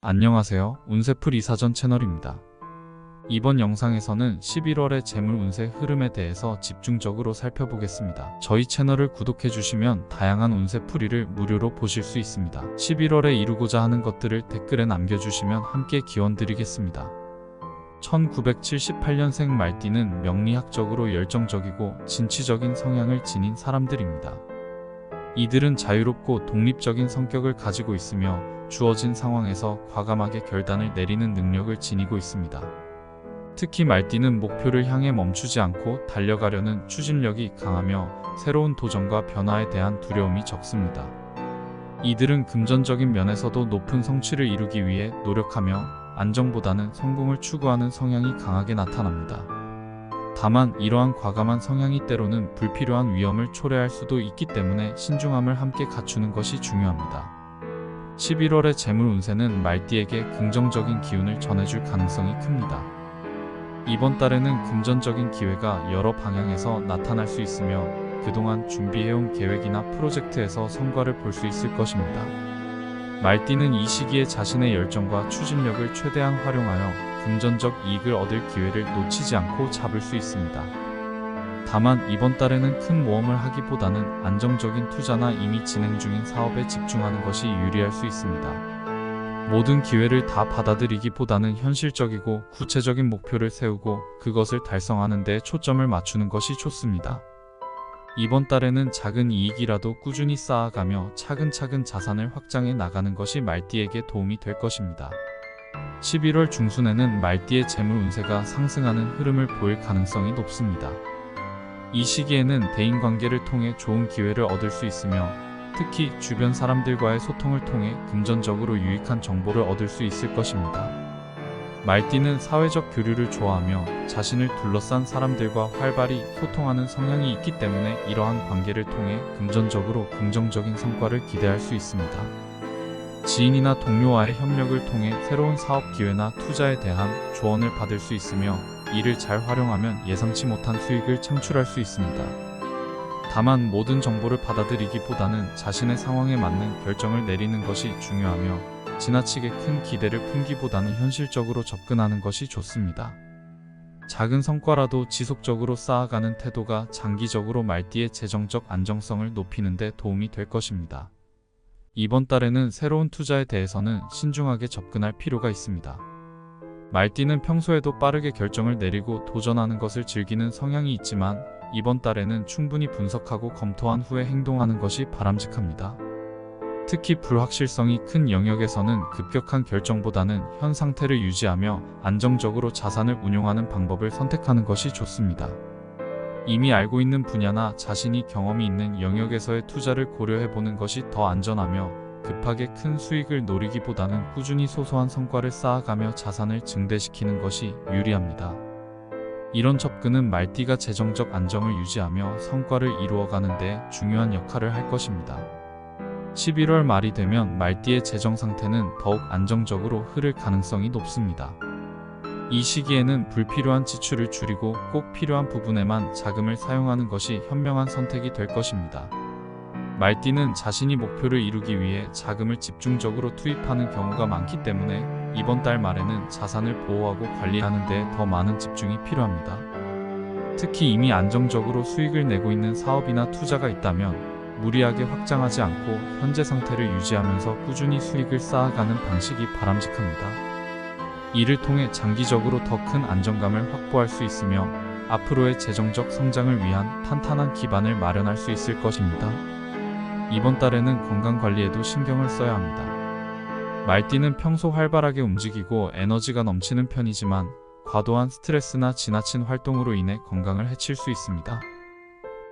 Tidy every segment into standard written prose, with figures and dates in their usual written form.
안녕하세요. 운세풀 이사전 채널입니다. 이번 영상에서는 11월의 재물 운세 흐름에 대해서 집중적으로 살펴보겠습니다. 저희 채널을 구독해주시면 다양한 운세풀이를 무료로 보실 수 있습니다. 11월에 이루고자 하는 것들을 댓글에 남겨주시면 함께 기원드리겠습니다. 1978년생 말띠는 명리학적으로 열정적이고 진취적인 성향을 지닌 사람들입니다. 이들은 자유롭고 독립적인 성격을 가지고 있으며 주어진 상황에서 과감하게 결단을 내리는 능력을 지니고 있습니다. 특히 말띠는 목표를 향해 멈추지 않고 달려가려는 추진력이 강하며 새로운 도전과 변화에 대한 두려움이 적습니다. 이들은 금전적인 면에서도 높은 성취를 이루기 위해 노력하며 안정보다는 성공을 추구하는 성향이 강하게 나타납니다. 다만 이러한 과감한 성향이 때로는 불필요한 위험을 초래할 수도 있기 때문에 신중함을 함께 갖추는 것이 중요합니다. 11월의 재물 운세는 말띠에게 긍정적인 기운을 전해줄 가능성이 큽니다. 이번 달에는 금전적인 기회가 여러 방향에서 나타날 수 있으며 그동안 준비해온 계획이나 프로젝트에서 성과를 볼 수 있을 것입니다. 말띠는 이 시기에 자신의 열정과 추진력을 최대한 활용하여 금전적 이익을 얻을 기회를 놓치지 않고 잡을 수 있습니다. 다만 이번 달에는 큰 모험을 하기보다는 안정적인 투자나 이미 진행 중인 사업에 집중하는 것이 유리할 수 있습니다. 모든 기회를 다 받아들이기보다는 현실적이고 구체적인 목표를 세우고 그것을 달성하는 데 초점을 맞추는 것이 좋습니다. 이번 달에는 작은 이익이라도 꾸준히 쌓아가며 차근차근 자산을 확장해 나가는 것이 말띠에게 도움이 될 것입니다. 11월 중순에는 말띠의 재물 운세가 상승하는 흐름을 보일 가능성이 높습니다. 이 시기에는 대인관계를 통해 좋은 기회를 얻을 수 있으며 특히 주변 사람들과의 소통을 통해 금전적으로 유익한 정보를 얻을 수 있을 것입니다. 말띠는 사회적 교류를 좋아하며 자신을 둘러싼 사람들과 활발히 소통하는 성향이 있기 때문에 이러한 관계를 통해 금전적으로 긍정적인 성과를 기대할 수 있습니다. 지인이나 동료와의 협력을 통해 새로운 사업 기회나 투자에 대한 조언을 받을 수 있으며 이를 잘 활용하면 예상치 못한 수익을 창출할 수 있습니다. 다만 모든 정보를 받아들이기보다는 자신의 상황에 맞는 결정을 내리는 것이 중요하며 지나치게 큰 기대를 품기보다는 현실적으로 접근하는 것이 좋습니다. 작은 성과라도 지속적으로 쌓아가는 태도가 장기적으로 말띠의 재정적 안정성을 높이는 데 도움이 될 것입니다. 이번 달에는 새로운 투자에 대해서는 신중하게 접근할 필요가 있습니다. 말띠는 평소에도 빠르게 결정을 내리고 도전하는 것을 즐기는 성향이 있지만 이번 달에는 충분히 분석하고 검토한 후에 행동하는 것이 바람직합니다. 특히 불확실성이 큰 영역에서는 급격한 결정보다는 현 상태를 유지하며 안정적으로 자산을 운용하는 방법을 선택하는 것이 좋습니다. 이미 알고 있는 분야나 자신이 경험이 있는 영역에서의 투자를 고려해보는 것이 더 안전하며 급하게 큰 수익을 노리기보다는 꾸준히 소소한 성과를 쌓아가며 자산을 증대시키는 것이 유리합니다. 이런 접근은 말띠가 재정적 안정을 유지하며 성과를 이루어가는 데 중요한 역할을 할 것입니다. 11월 말이 되면 말띠의 재정 상태는 더욱 안정적으로 흐를 가능성이 높습니다. 이 시기에는 불필요한 지출을 줄이고 꼭 필요한 부분에만 자금을 사용하는 것이 현명한 선택이 될 것입니다. 말띠는 자신이 목표를 이루기 위해 자금을 집중적으로 투입하는 경우가 많기 때문에 이번 달 말에는 자산을 보호하고 관리하는 데 더 많은 집중이 필요합니다. 특히 이미 안정적으로 수익을 내고 있는 사업이나 투자가 있다면 무리하게 확장하지 않고 현재 상태를 유지하면서 꾸준히 수익을 쌓아가는 방식이 바람직합니다. 이를 통해 장기적으로 더 큰 안정감을 확보할 수 있으며 앞으로의 재정적 성장을 위한 탄탄한 기반을 마련할 수 있을 것입니다. 이번 달에는 건강관리에도 신경을 써야 합니다. 말띠는 평소 활발하게 움직이고 에너지가 넘치는 편이지만 과도한 스트레스나 지나친 활동으로 인해 건강을 해칠 수 있습니다.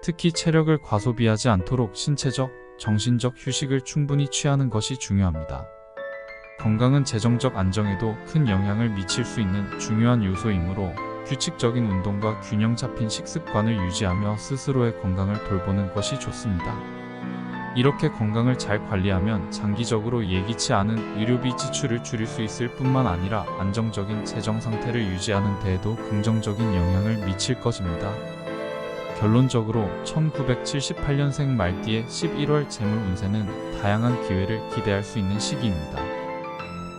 특히 체력을 과소비하지 않도록 신체적, 정신적 휴식을 충분히 취하는 것이 중요합니다. 건강은 재정적 안정에도 큰 영향을 미칠 수 있는 중요한 요소이므로 규칙적인 운동과 균형 잡힌 식습관을 유지하며 스스로의 건강을 돌보는 것이 좋습니다. 이렇게 건강을 잘 관리하면 장기적으로 예기치 않은 의료비 지출을 줄일 수 있을 뿐만 아니라 안정적인 재정 상태를 유지하는 데에도 긍정적인 영향을 미칠 것입니다. 결론적으로 1978년생 말띠의 11월 재물 운세는 다양한 기회를 기대할 수 있는 시기입니다.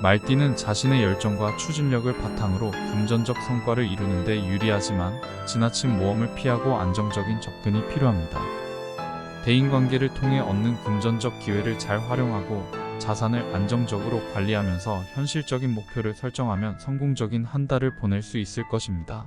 말띠는 자신의 열정과 추진력을 바탕으로 금전적 성과를 이루는 데 유리하지만 지나친 모험을 피하고 안정적인 접근이 필요합니다. 대인관계를 통해 얻는 금전적 기회를 잘 활용하고 자산을 안정적으로 관리하면서 현실적인 목표를 설정하면 성공적인 한 달을 보낼 수 있을 것입니다.